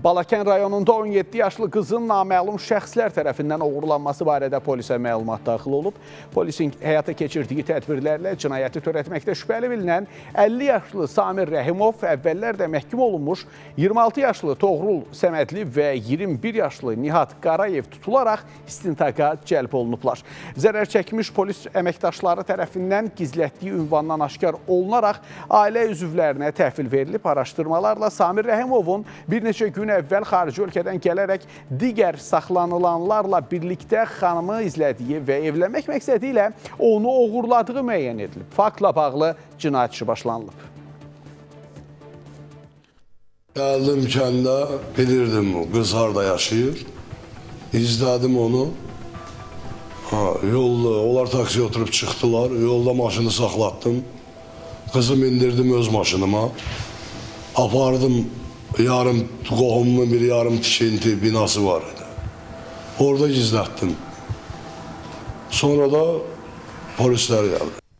Balakən rayonunda 17 yaşlı qızın naməlum şəxslər tərəfindən oğurlanması barədə polisə məlumat daxil olub. Polisin həyata keçirdiyi tədbirlərlə cinayəti törətməkdə şübhəli bilinən 50 yaşlı Samir Rəhimov əvvəllər də məhkum olunmuş, 26 yaşlı Toğrul Səmədli və 21 yaşlı Nihat Qarayev tutularaq istintaqa cəlb olunublar. Zərər çəkmiş polis əməkdaşları tərəfindən gizlətdiyi ünvandan aşkar olunaraq ailə üzvlərinə təhvil verilib. Araşdırmalarla Samir Rəhimovun bir neçə gün əvvəl xarici ölkədən gələrək digər saxlanılanlarla birlikdə xanımı izlədiyi və evlənmək məqsədi ilə onu oğurladığı müəyyən edilib. Faktla bağlı cinayət işi başlanılıb. Gəldim kəndə, bilirdim qız harada yaşayır. İzlədim onu. Yolda, onlar taksiyə oturub çıxdılar. Yolda maşını saxlatdım. Qızı indirdim öz maşınıma. Apardım. Yarım qohumun bir yarım tikinti binası var idi. Orada gizlətdim. Sonra da polislər gəldi.